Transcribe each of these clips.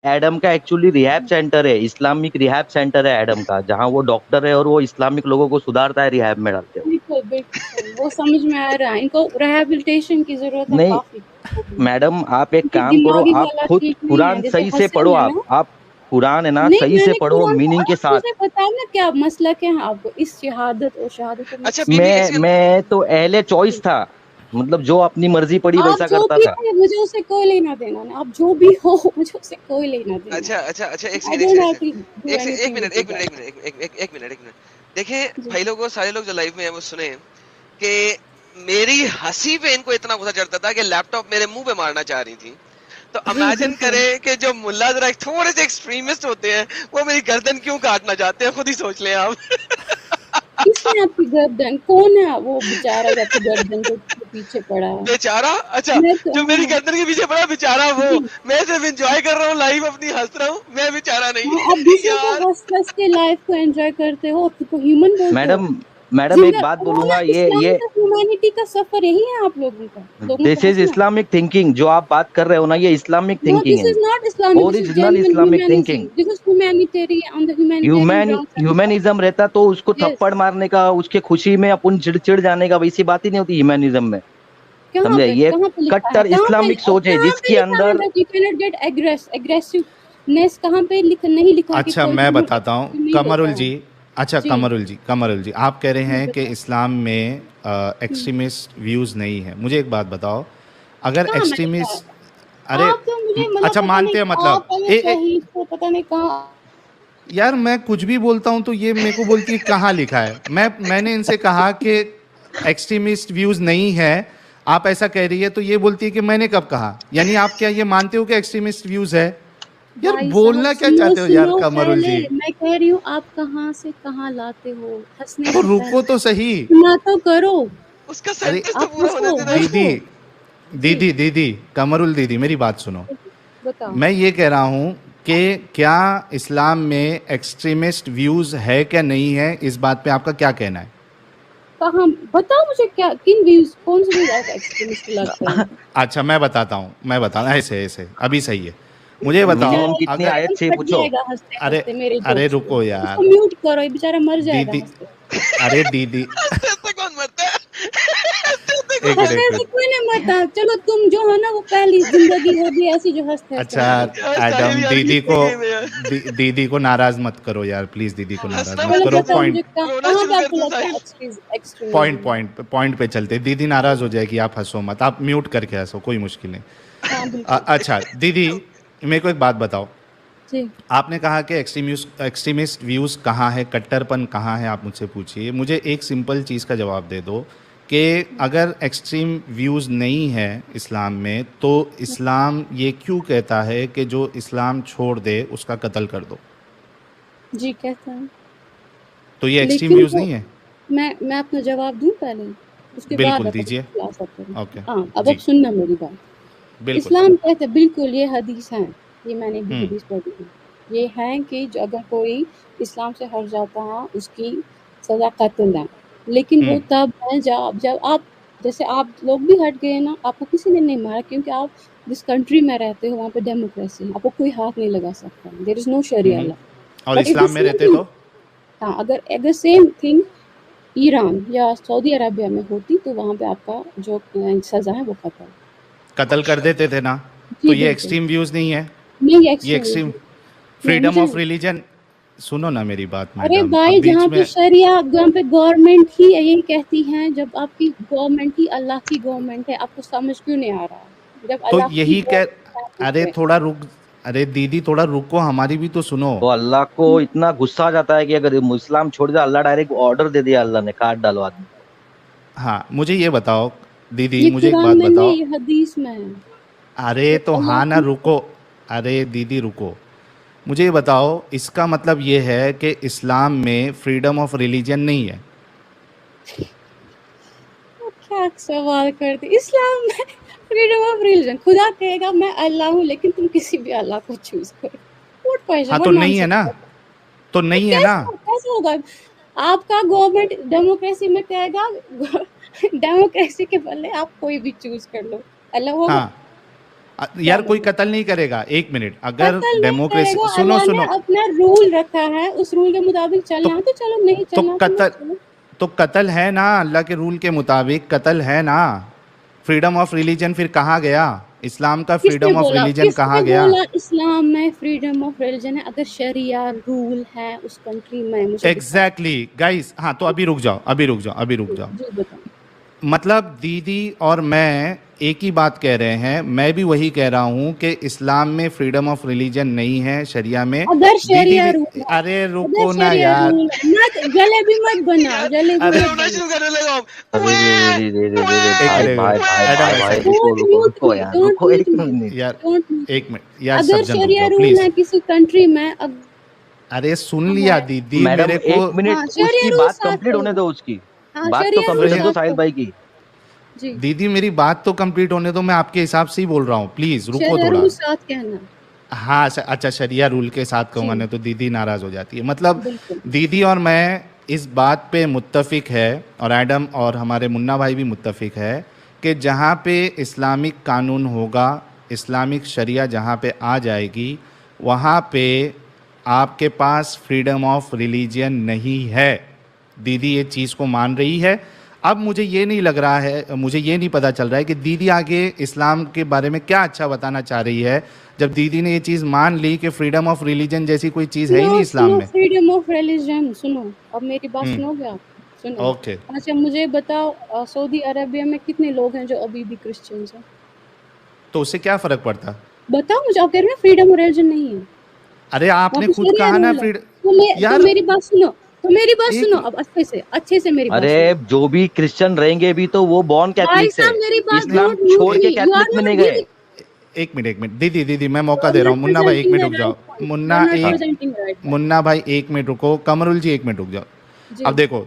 Adam का actually rehab centre है, Islamic rehab centre है एडम का, जहाँ वो डॉक्टर है और वो इस्लामिक लोगों को सुधारता है, रिहैब में डालते हो। बिल्कुल बिल्कुल सही, वो समझ में आ रहा है, इनको रिहेबिलिटेशन की जरूरत है नहीं काफी। मैडम, आप एक उनकी काम करो, दिमागी आप हालत खुद ठीक नहीं है, कुरान जैसे सही से पढ़ो, हसन है ना। आप कुरान है ना नहीं सही से मैंने पढ़ो, कुरान मीनिंग के आप साथ। मुझे बताओ ना क्या मसला क्या है आपको इस शहादत और शहादत और अच्छा मकसद। बीबी मैं तो अहले चॉइस था, मतलब जो अपनी मर्जी पड़ी आप वैसा जो करता भी था। हो मुझे उससे कोई लेना देना नहीं, आप जो भी हो मुझे उससे कोई लेना देना। अच्छा अच्छा अच्छा, एक आई सेकंड एक don't have second to do एक एनीथिंग मिनट विद यू एक मिनट एक गाइस। मिनट एक मिनट। देखिए जी भाई लोगों, सारे लोग जो लाइव में है वो सुने कि मेरी हंसी पे इनको इतना गुस्सा चढ़ता था कि लैपटॉप मेरे मुंह पे मारना चाह रही थी। तो जी इमेजिन बिल्कुल। करें कि जो मुल्ला जरा थोड़े से एक्सट्रीमिस्ट होते हैं वो मेरी गर्दन क्यों काटना चाहते हैं, खुद ही सोच लें आप। किसने आपकी गर्दन, कौन है वो बेचारा जो आपकी गर्दन के पीछे पड़ा है? बेचारा? अच्छा, मैं तो जो मेरी हाँ गर्दन के पीछे पड़ा बेचारा वो, जी मैं सिर्फ एंजॉय कर रहा हूँ लाइव अपनी, हंस रहा हूँ, मैं बेचारा नहीं। हाँ, आप दूसरों को यार हंस हंस के लाइफ को एंजॉय करते हो, खुद को ह्यूमन बोलते हो। मैडम मैडम एक जिंदा बात वो ना बोलूंगा, इस्लाम ये का ह्यूमैनिटी का सफर यही है आप लोगों का, लोगों दिस को इज हंसना। इस्लामिक थिंकिंग, जो आप बात कर रहे हो ना, ये इस्लामिक No, थिंकिंग this है, is not Islamic. This is original genuine Islamic thinking. humanism. This is humanitarian on the humanitarian grounds and stuff. Humanism रहता तो उसको Yes. थप्पड़ मारने का, उसके खुशी में अपन चिड़ जाने का, वैसी बात ही नहीं होती ह्यूमैनिज्म में। समझे, ये कहाँ पे लिखा है? कट्टर इस्लामिक सोच है कहाँ पे जिसके लिखा है अंदर। that you cannot get aggressiveness? कहाँ पे नहीं लिखा कि अच्छा कोई मैं भी बताता हूँ नहीं होता कमरुल है। जी। अच्छा जी कमरुल जी आप कह रहे जी हैं कि बताओ। इस्लाम में हम्म, एक्सट्रीमिस्ट व्यूज़ नहीं है। मुझे एक बात बताओ, अगर कहाँ मैंने कहा? एक्सट्रीमिस्ट, अरे आप तो मुझे मतलब अच्छा पता नहीं, मानते हैं आप मतलब पहले सही तो पता नहीं कहाँ। यार मैं कुछ भी बोलता हूँ तो ये मेरे को बोलती है कहाँ लिखा है। मैंने इनसे कहा कि एक्सट्रीमिस्ट व्यूज़ नहीं है, आप ऐसा कह रही है, तो ये बोलती है कि मैंने कब कहा। यानी आप क्या ये मानते हो कि एक्सट्रीमिस्ट व्यूज़ है? यार भाई साहब बोलना क्या सुनो चाहते हो यार सुनो कमरुल पहले, जी? मैं कह रही हूँ आप कहाँ से कहाँ लाते हो हंसने तो से रुको पहले। तो सही। सुना तो करो। उसका अरे सेंटेंस तो आप पूरा होने हंसो देना। दीदी, हंसो। जी दीदी कमरुल दीदी मेरी बात सुनो। बताओ। मैं ये कह रहा हूँ कि क्या इस्लाम में एक्सट्रीमिस्ट व्यूज़ है क्या नहीं है, इस बात पे आपका क्या कहना है? कहाँ बताओ मुझे, क्या किन व्यूज, कौन से व्यूज आपको एक्सट्रीमिस्ट लगते हैं? अच्छा मैं बताता हूँ, मैं बताना ऐसे ऐसे अभी सही है। मुझे ये बताओ, मिनिमम बेचारा कितनी अगर, बेचारा आयत भी से फट पूछो। जाएगा हंसते अरे हंसते मेरे अरे जोक्स पे। रुको उसको यार म्यूट करो, ये बेचारा मर जाएगा दीदी, हंसते। अरे दीदी हंसते हंसते कौन मरता है? हंसते हंसते कौन एक मिनट हंसते एक हंसते मिनट। कोई नहीं मरता, चलो तुम जो हो ना वो पहली जिंदगी होगी ऐसी जो हंसते हंसते अच्छा मरोगे। यार साहिल एडम, यार दीदी कितने को गेम है यार। दीदी को नाराज मत करो यार, प्लीज दीदी को नाराज हंसना मत बंद चलो करो। कर दे, बताओ मुझे पॉइंट रोना कहाँ शुरू पे कर आपको दे लगता साहिल। है पॉइंट एक्सट्रीमिज्म? पॉइंट पॉइंट पे चलते। दीदी नाराज हो जाएगी, आप हंसो मत, आप म्यूट करके हंसो, कोई मुश्किल नहीं। हाँ बिल्कुल। अच्छा दीदी, मेरे को एक बात बताओ, जी आपने कहा कि एक्सट्रीमिस्ट व्यूज़ कहाँ है, कट्टरपन कहाँ है, आप मुझसे पूछिए। मुझे एक सिंपल चीज़ का जवाब दे दो कि अगर एक्सट्रीम व्यूज़ नहीं है इस्लाम में, तो इस्लाम ये क्यों कहता है कि जो इस्लाम छोड़ दे उसका कत्ल कर दो? जी कहता है, तो ये एक्सट्रीम लेकिन व्यूज़ वो नहीं है? मैं अपना जवाब दूं पहले, उसके बाद बिल्कुल आप अपना दीजिए। खुलासा करें। ओके। हाँ अब आप जी सुनना मेरी बात। बिल्कुल। इस्लाम कहते हैं, बिल्कुल ये हदीस है, ये मैंने भी हम्म हदीस पढ़ी है। ये है कि जो अगर कोई इस्लाम से हट जाता है उसकी सजा कत्ल है। लेकिन वो हम्म तब है जब जब आप, जैसे आप लोग भी हट गए ना, आपको किसी ने नहीं मारा क्योंकि आप जिस कंट्री में रहते हो वहाँ पे डेमोक्रेसी है, आपको कोई हाथ नहीं लगा सकता, देयर इज नो शरिया लॉ। और बट इफ द इस्लाम में सेम रहते थिंग, तो? हाँ अगर सेम थिंग ईरान या सऊदी अरबिया में होती तो वहाँ पे आपका जो सजा है वो कत्ल। कत्ल कर देते थे ना? तो जी ये बिल्कुल। एक्सट्रीम व्यूज़ नहीं है? नहीं ये एक्सट्रीमिज्म एक्सट्रीम नहीं फ्रीडम मुझे। ऑफ रिलीजन, सुनो ना मेरी बात अरे मैडम, भाई अब जहाँ बीच पे में। शरिया, जहाँ पे गवर्नमेंट ही यही कहती है, जब आपकी गवर्नमेंट ही अल्लाह की गवर्नमेंट है, आपको समझ क्यों नहीं आ रहा है? जब तो अल्लाह की यही कह, गवर्नमेंट है अरे पे। थोड़ा रुक, अरे दीदी थोड़ा रुको, हमारी भी तो सुनो। तो अल्लाह को इतना गुस्सा आ जाता है कि अगर इस्लाम छोड़ दे, अल्लाह डायरेक्ट ऑर्डर दे दिया, अल्लाह ने काट डालो आदमी को। हाँ मुझे ये बताओ दीदी, ये मुझे एक कुरान बात में नहीं, बताओ। ये हदीस में है। अरे जब तो अल्लाह हाँ ना, की, रुको। अरे दीदी रुको, मुझे ये बताओ, इसका मतलब ये है कि इस्लाम में फ्रीडम ऑफ रिलीजन नहीं है? वो क्या सवाल करते, इस्लाम में फ्रीडम ऑफ रिलीजन, खुदा कहेगा मैं अल्लाह हूँ लेकिन तुम किसी भी अल्लाह को चूज करो। व्हाट क्वेश्चन, हाँ व्हाट तो नहीं है नॉनसेंस। ना, तो तो नहीं है ना। कैसे कैसे होगा? आपका गवर्नमेंट डेमोक्रेसी में कहेगा डेमोक्रेसी के बदले आप कोई भी चूज कर लो, अल्लाह होगा? हाँ यार क्या कोई बोलूं? कत्ल नहीं करेगा, एक मिनट, अगर कत्ल नहीं डेमोक्रेसी, करेगा, सुनो अल्लाह ने सुनो, अपना रूल रखा है, उस रूल के मुताबिक तो चलना है तो चलो, नहीं तो चलना तो मत कत्ल, चलो। तो कत्ल है ना, अल्लाह के रूल के मुताबिक कत्ल है ना। फ्रीडम ऑफ रिलीजन फिर कहाँ गया? इस्लाम का फ्रीडम ऑफ रिलीजन कहाँ गया? इस्लाम में फ्रीडम ऑफ रिलीजन है, अगर शरिया रूल है उस कंट्री में, मुझे दिखाओ। एग्जैक्टली गाइस, हाँ तो अभी रुक जाओ, अभी रुक जाओ, अभी रुक जी जाओ। जी, बताओ। मतलब दीदी और मैं एक ही बात कह रहे हैं, मैं भी वही कह रहा हूँ कि इस्लाम में फ्रीडम ऑफ रिलीजन नहीं है, शरिया में। अगर दीदी शरिया भी, रूल है, अरे अगर रुको ना शरिया यार, रूल मत, जलेबी मत बना, यार जलेबी अरे मैं मत रोना बना। शुरू करने लगा हूँ। अरे रे रे रे रे रे, एक भाई मिनट, भाई भाई एडम भाई एक भाई, सेकंड, रुको डोंट रुको म्यूट रुको मी, यार, डोंट रुको म्यूट एक मी, मिनट। यार डोंट म्यूट एक मी। मिनट यार, अगर सज्जन रुक शरिया जाओ रूल प्लीज। है किसी कंट्री में, अब अरे सुन लिया है, दीदी मैडम मेरे को। एक हाँ मिनट, शरिया उसकी रूल बात स्टार्ट कंप्लीट होने करो। दो, उसकी हाँ बात तो शरिया रूल कंप्लीट होने दो स्टार्ट साहिल करो। भाई की। जी, दीदी मेरी बात तो कंप्लीट होने दो, मैं आपके हिसाब से ही बोल रहा हूँ, प्लीज रुको शरिया थोड़ा। रूल साथ कहना। हाँ अच्छा, शरिया रूल के साथ जी, कहूँगा नहीं तो दीदी नाराज हो जाती है। मतलब बिल्कुल। दीदी और मैं इस बात पे मुत्तफिक है, और एडम और हमारे मुन्ना भाई भी मुत्तफिक है कि जहाँ पे इस्लामिक कानून होगा, इस्लामिक शरिया जहाँ पे आ जाएगी, वहाँ पे आपके पास फ्रीडम ऑफ रिलीजन नहीं है। दीदी ये चीज़ को मान रही है। अब मुझे ये नहीं लग रहा है, मुझे ये नहीं पता चल रहा है कि दीदी आगे इस्लाम के बारे में क्या अच्छा बताना चाह रही है, जब दीदी ने ये चीज़ मान ली कि फ्रीडम ऑफ रिलीजन जैसी कोई चीज़ है ही सुनो नहीं इस्लाम सुनो, में। फ्रीडम ऑफ रिलीजन सुनो, अब मेरी बात हम्म, सुनोगे आप? सुनो। ओके। अच्छा मुझे बताओ, सऊदी अरेबिया में कितने लोग हैं जो अभी भी क्रिश्चियंस हैं? तो उससे क्या फ़र्क पड़ता? बताओ मुझे, आप कह रहे हो फ्रीडम ऑफ रिलीजन नहीं है, अरे वहाँ आपने पे खुद शरिया कहा ना रूल है। फ्रीडम। तो यार मेरी बात सुनो, तो मेरी बात एक, सुनो, अब अच्छे से मेरी बात अरे सुनो। जो भी क्रिश्चियन रहेंगे भी तो वो बॉर्न भाई कैथलिक्स है, साहब मेरी बात, इस्लाम डोंट म्यूट छोड़ मी, के यू आर कैथलिक में नॉट नहीं गए। गिविंग, एक मिनट दीदी, मैं यू मौका आर दे रहा नॉट हूँ। मुन्ना भाई एक प्रेजेंटिंग मिनट द रुक राइट जाओ, point, you are Munna not हाँ, एक, presenting the right point. Munna भाई एक मिनट रुको, कमरुल जी एक मिनट रुक जाओ। जी अब देखो,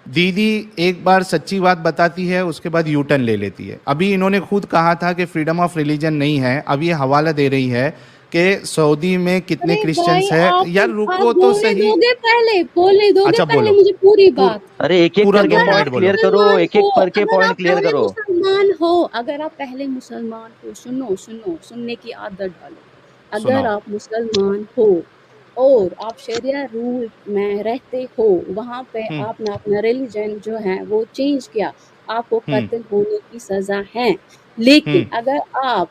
दीदी एक बार सच्ची बात बताती है, उसके बाद यू टर्न ले लेती है। अभी इन्होंने खुद कहा था कि फ्रीडम ऑफ रिलीजन नहीं है, अब ये हवाला दे रही है कि सऊदी में कितने अरे भाई क्रिश्चियंस है। यार आप रुको तो बोलने सही। दोगे पहले, बोलने दोगे अच्छा पहले बोलो, मुझे पूरी पूर, बात। अरे एक एक पूरा करके दो अगर आप मिनट पॉइंट बोलो। क्लियर करो, मुसलमान एक हो, एक करके अगर पॉइंट आप क्लियर पहले करो। मुसलमान हो, अगर आप पहले मुसलमान हो, सुनो सुनो, सुनने की आदत डालो। अगर सुनाओ। आप मुसलमान हो और आप शरिया रूल में रहते हो, वहाँ पे हम्म, आपने अपना रिलीजन जो है वो चेंज किया, आपको हम्म, कत्ल होने की सजा है। लेकिन हम्म, अगर आप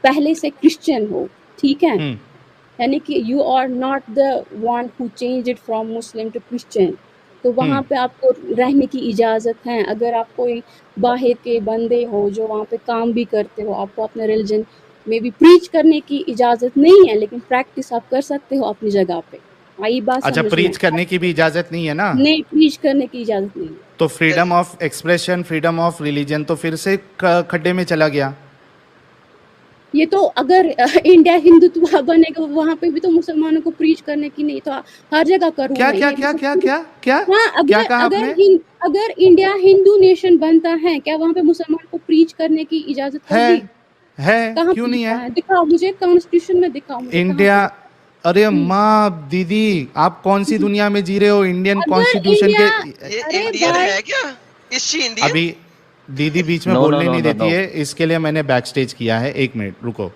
पहले से क्रिश्चियन हो, ठीक है, हम्म, यानी कि you are not the one who change it from Muslim to Christian, तो वहाँ हम्म, पे आपको रहने की इजाज़त है। अगर आप कोई बाहर के बंदे हो जो वहाँ पे काम भी करते हो, आपको अपने रिलीजन में भी प्रीच करने की इजाज़त नहीं है, लेकिन प्रैक्टिस आप कर सकते हो अपनी जगह पे। आई बात अच्छा, समझ में? प्रीच करने की भी इजाज़त नहीं है ना? नहीं, प्रीच करने की इजाज़त नहीं है। तो freedom of expression, freedom of religion तो फिर से खड्डे में चला गया। ये तो अगर इंडिया हिंदुत्व बनेगा, वहाँ पे भी तो मुसलमानों को प्रीच करने की नहीं, तो हर जगह करूँ क्या मैं क्या ये क्या क्या मतलब। क्या क्या हाँ, क्या अगर कहा अगर आपने? अगर इंडिया हिंदू नेशन बनता है, क्या वहाँ पे मुसलमान को प्रीच करने की इजाजत है होगी? है कहाँ क्यों पे नहीं लिखा है? है? दिखाओ मुझे, कॉन्स्टिट्यूशन में दिखाओ मुझे कहाँ इंडिया, पे लिखा अरे है। माँ दीदी, आप कौन सी दुनिया में जी रहे हो? इंडियन अगर कॉन्स्टिट्यूशन इंडिया, के, ये अरे इंडियन भाई, है क्या? Is she Indian? अभी दीदी बीच में नो नो बोलने नो नहीं नो देती नो, है, इसके लिए मैंने बैक स्टेज किया है। एक मिनट रुको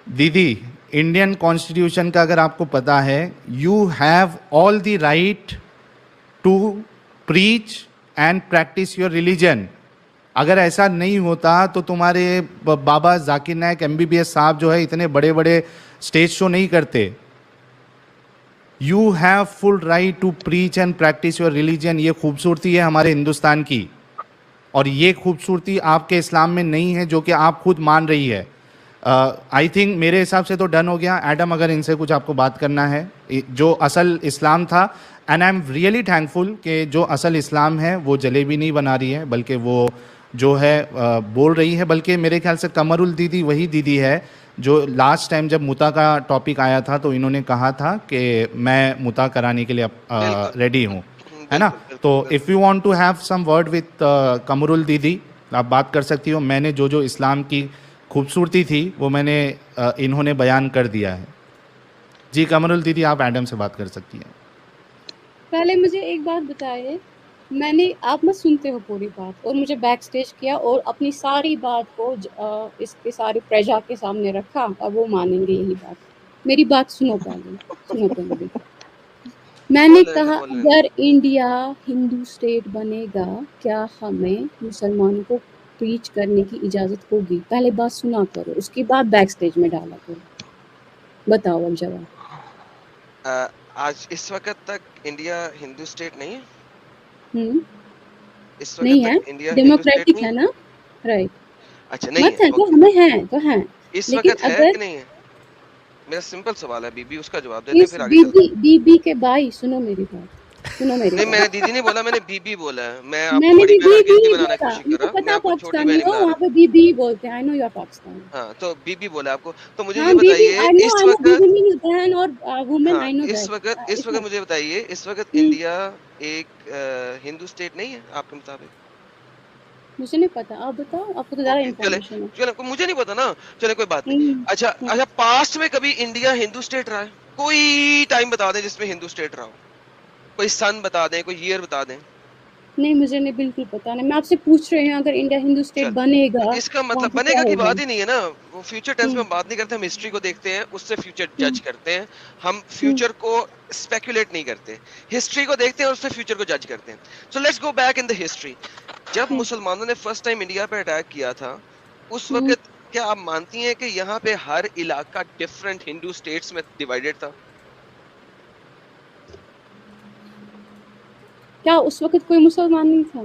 दीदी, इंडियन कॉन्स्टिट्यूशन का अगर आपको पता है, you have all the right to preach and practise your religion. अगर ऐसा नहीं होता तो तुम्हारे बाबा जाकिर नायक एमबीबीएस साहब जो है इतने बड़े बड़े स्टेज शो नहीं करते। You have full right to preach and practise your religion. ये खूबसूरती है हमारे हिंदुस्तान की, और ये खूबसूरती आपके इस्लाम में नहीं है, जो कि आप खुद मान रही है। आई थिंक मेरे हिसाब से तो डन हो गया। एडम, अगर इनसे कुछ आपको बात करना है, जो असल इस्लाम था, and I am really thankful कि जो असल इस्लाम है वो जलेबी नहीं बना रही है, बल्कि वो जो है बोल रही है। बल्कि मेरे ख्याल से कमरुल दीदी वही दीदी है जो लास्ट टाइम जब मुता का टॉपिक आया था तो इन्होंने कहा था कि मैं मुता कराने के लिए बिल्कुल रेडी हूँ, है ना? बिल्कुल तो बिल्कुल if you want to have some word with Kamrul दीदी, आप बात कर सकती हो। मैंने जो जो इस्लाम की खूबसूरती थी वो मैंने इन्होंने बयान कर दिया है। जी कमरुल दीदी, आप एडम से बात कर सकती हैं। पहले मुझे एक बात बताइए, मैंने आप मत सुनते हो पूरी बात और मुझे बैक स्टेज किया और अपनी सारी बात को इसके सारी प्रजा के सामने रखा और वो मानेंगे यही बात। मेरी बात सुनो पहले। मैंने कहा अगर इंडिया हिंदू स्टेट बनेगा क्या हमें मुसलमानों को प्रीच करने की इजाजत होगी? पहले बात सुना करो, उसके बाद बैक स्टेज में डाला करो। बताओ अब जवाब। आज इस वक्त तक इंडिया हिंदू स्टेट नहीं है। इस वक्त नहीं तक है, इंडिया डेमोक्रेटिक है ना, राइट? अच्छा नहीं मत है तो हमें है तो है। इस लेकिन वक्त है अगर कि नहीं है? मेरा सिंपल सवाल है बीबी, उसका जवाब देते फिर आगे चलते हैं। बीबी के भाई सुनो मेरी बात। नहीं मैंने दीदी नहीं बोला, मैंने बीबी बोला है। मैं आपको मैंने बड़ी भी बहन की बीबी बनाने की बोला, कोशिश कर मुझे रहा हूं। पता मैं आपको छोटी पाकिस्तानी बहन हो, बना वहाँ रहा पे बीबी बोलते हैं। I know you are Pakistani. हाँ तो बीबी बोला आपको। तो मुझे हाँ ये बीबी, बताइए आई नो इस वक्त बीबी मीन बहन और वुमेन, आई नो इस दैट। वक्त मुझे बताइए इस वक्त इंडिया एक हिंदू स्टेट नहीं है आपके मुताबिक? मुझे नहीं पता, आप बताओ, आपको तो ज्यादा ओके इन्फॉर्मेशन है। चले मुझे नहीं पता ना, चले कोई बात नहीं। अच्छा पास्ट में कभी इंडिया हिंदू स्टेट रहा है? कोई टाइम बता दें जिसमें हिंदू स्टेट रहा हो, कोई सन बता दें, कोई ईयर बता दें। नहीं मुझे नहीं, बिल्कुल पता नहीं। मैं आपसे पूछ रही हूँ अगर इंडिया हिंदू स्टेट बनेगा इसका वहाँ मतलब पे बनेगा क्या की होगा? बात ही नहीं है ना। वो फ्यूचर टेंस में हम बात नहीं करते, हम हिस्ट्री को देखते हैं, उससे फ्यूचर जज करते हैं। हम फ्यूचर को स्पेकुलेट नहीं करते, हिस्ट्री को देखते हैं और उससे फ्यूचर को जज करते हैं। So let's go back in the history. जब मुसलमानों ने फर्स्ट टाइम इंडिया पे अटैक किया था उस वक्त क्या आप मानती हैं कि यहाँ पे हर इलाका डिफरेंट हिंदू स्टेट्स में डिवाइडेड था? क्या उस वक्त कोई मुसलमान नहीं था?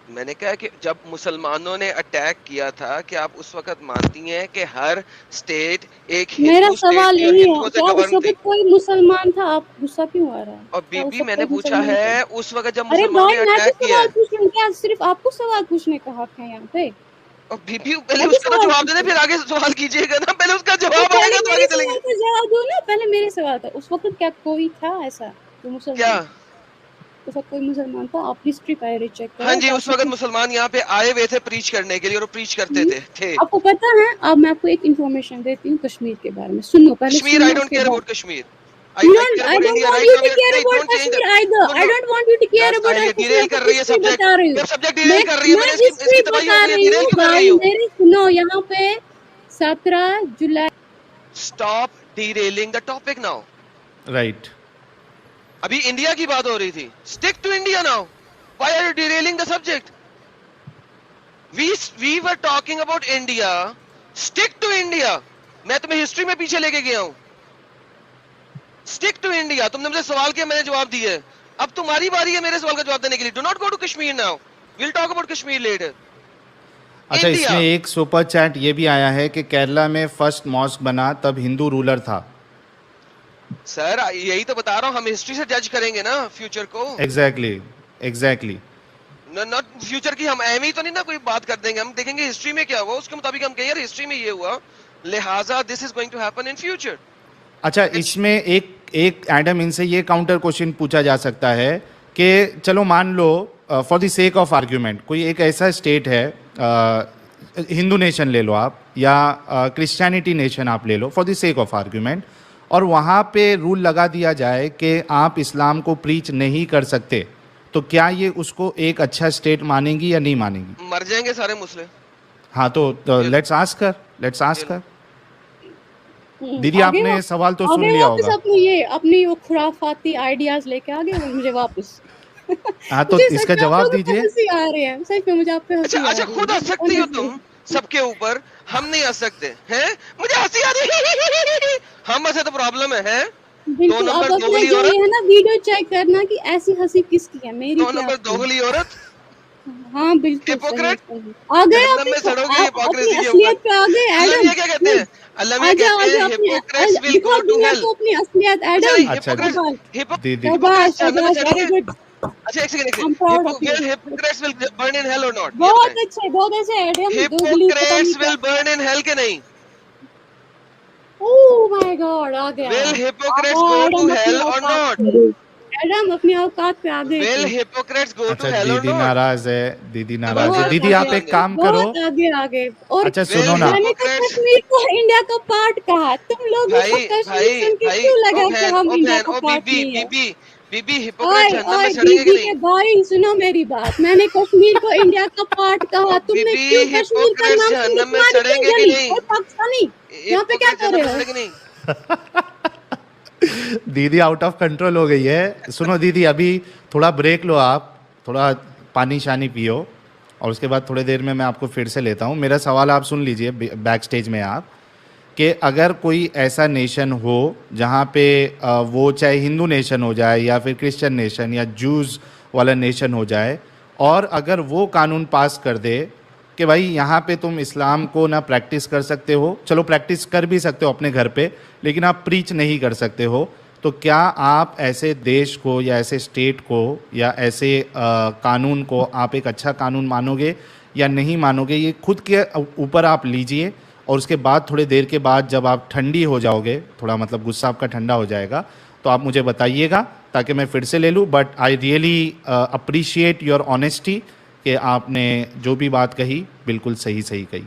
मैंने कहा कि जब मुसलमानों ने अटैक किया था क्या आप उस वक्त मानती हैं कि हर स्टेट एक मेरा हिंदू सवाल स्टेट और यही है, हिंदुओं से क्या उस गवर्न थी? वक्त कोई मुसलमान था? आप गुस्सा क्यों आ रहा है? और क्या उस बीबी वक्त मैंने कोई पूछा मुसलमान है था? उस वक्त जब अरे मुसलमानों भाई ने मैं तो अटैक किया सवाल है। पूछ रही हूँ, क्या सिर्फ आपको सवाल पूछने का हक है यहाँ पे? और बीबी पहले मैं भी उसका तो सवाल जवाब देना, पूछूं? फिर आगे सवाल कीजिएगा ना। पहले उसका तो जवाब पहले आएगा तो मेरे आगे सवाल चलेंगे। का जवाब दो ना। पहले मेरे सवाल था, उस वक्त क्या कोई था ऐसा जो क्या? मुसलमान? उस वक्त कोई मुसलमान था? आप हिस्ट्री पहले चेक हाँ करो जी, उस ताकि वक्त मुसलमान यहाँ पे आए हुए थे प्रीच करने के लिए और प्रीच करते थे। आपको पता है। अब मैं आपको एक इन्फॉर्मेशन देती हूँ कश्मीर के बारे में। सुनो पहले, कश्मीर, सुनो आई डोंट उसके केयर बाद। About Kashmir. I care I about don't India want right you now. to care नहीं, about don't change Kashmir the either. no I no don't want you to care about ये Kashmir. Daryl आपको कर रही है history subject. बता रही हूँ ये सब्जेक्ट डिरेल कर रही है। मैं मैंने हिस्ट्री इसकी तबाही बता हो गई है। रही डिरेल हूँ क्यों कर रही भाई। हूँ? मेरे सुनो, यहाँ पे 17 जुलाई। Stop derailing the topic now. Right अभी इंडिया की बात हो रही थी। Stick to India now. Why are you derailing the subject? We were talking about India. Stick to India. मैं तुम्हें हिस्ट्री में पीछे लेके गया हूँ। Stick to India. तुमने मुझे सवाल किया, मैंने जवाब दिया। अब तुम्हारी बारी है मेरे सवाल का जवाब देने के लिए। Do not go to Kashmir now. We'll talk about Kashmir later. अच्छा, India. इसमें एक सुपर चैट ये भी आया है कि केरला में फर्स्ट मॉस्क बना तब हिंदू रूलर था। सर यही तो बता रहा हूँ, हम हिस्ट्री से जज करेंगे ना फ्यूचर को। एग्जैक्टली नॉट फ्यूचर की हम एम ही तो नहीं ना कोई बात कर देंगे। हम देखेंगे हिस्ट्री में क्या हुआ, उसके मुताबिक हम कहें यार हिस्ट्री में ये हुआ, लिहाजा this is going to happen in future. अच्छा, इसमें एक एडम इनसे ये काउंटर क्वेश्चन पूछा जा सकता है कि चलो मान लो for the sake of argument कोई एक ऐसा स्टेट है, हिंदू नेशन ले लो आप या क्रिश्चियनिटी नेशन आप ले लो for the sake of argument, और वहाँ पे रूल लगा दिया जाए कि आप इस्लाम को प्रीच नहीं कर सकते, तो क्या ये उसको एक अच्छा स्टेट मानेंगी या नहीं मानेंगी? मर जाएंगे सारे मुस्लिम। हाँ तो लेट्स आस्क कर। दीदी आपने सवाल तो सुन लिया होगा। अपनी वो खुराफाती आइडियाज लेके आ गए मुझे वापस। हाँ तो इसका जवाब दीजिए। हंसी आ रही है सच में, मुझे आप पे हंसी आ रही है। अच्छा खुद हंस सकती हो तुम सबके ऊपर, हम नहीं हंस सकते हैं? मुझे हंसी आ रही। हम हंसे तो प्रॉब्लम है? बिल्कुल। अब अपने जो ये है ना वीडियो चेक करना कि ऐसी हंसी किसकी है, मेरी क्या? 2 नंबर दोगली औरत। हाँ बिल्कुल आ गए अपनी असलियत पे आ गए एडम। क्या कहते हैं? अल्लाह में कहते हैं hypocrites will go to hell. अपनी असलियत एडम। अच्छा दीदी वेरी गुड। अच्छा एक second, hypocrites will burn in hell और नॉट? बहुत अच्छे एडम। Hypocrites will burn in hell के नहीं? ओह माय गॉड आ गया। Will hypocrites go to hell or not? Adam अपनी औकात पे आ गए। Will hypocrites go to hell or दीदी not? नाराज है, दीदी नाराज है। दीदी आप एक काम करो, आगे और अच्छा सुनो ना, मैंने तो कश्मीर को इंडिया का पार्ट कहा, तुम लोगों को कश्मीर सुन के क्यों लगा कि हम इंडिया का पार्ट नहीं है? बीबी ओए हिपोक्रेट जहन्नम ओए में सड़ेंगे कि बीबी के नहीं? भाई सुनो मेरी बात, मैंने कश्मीर को इंडिया का पार्ट कहा, तुमने बीबी क्यों कश्मीर का हिपोक्रेट नाम सुन के जहन्नम में तुम्हारी क्यों सड़ेंगे कि जली? नहीं? और पाकिस्तानी यहाँ पे क्या हिपोक्रेट कर जहन्नम रहे में हो? सड़ेंगे नहीं? दीदी आउट ऑफ कंट्रोल हो गई है। सुनो दीदी, अभी थोड़ा ब्रेक लो, आप थोड़ा पानी शानी पियो और उसके बाद थोड़ी देर में मैं आपको फिर से लेता हूँ। मेरा सवाल आप सुन लीजिए बैक स्टेज में आप, कि अगर कोई ऐसा नेशन हो जहाँ पे वो चाहे हिंदू नेशन हो जाए या फिर क्रिश्चियन नेशन या जूस वाला नेशन हो जाए, और अगर वो कानून पास कर दे कि भाई यहाँ पे तुम इस्लाम को ना प्रैक्टिस कर सकते हो, चलो प्रैक्टिस कर भी सकते हो अपने घर पे, लेकिन आप प्रीच नहीं कर सकते हो, तो क्या आप ऐसे देश को या ऐसे स्टेट को या ऐसे कानून को आप एक अच्छा कानून मानोगे या नहीं मानोगे? ये खुद के ऊपर आप लीजिए, और उसके बाद थोड़ी देर के बाद जब आप ठंडी हो जाओगे, थोड़ा मतलब गुस्सा आपका ठंडा हो जाएगा, तो आप मुझे बताइएगा ताकि मैं फिर से ले लूँ। But I really appreciate your honesty कि आपने जो भी बात कही बिल्कुल सही सही कही।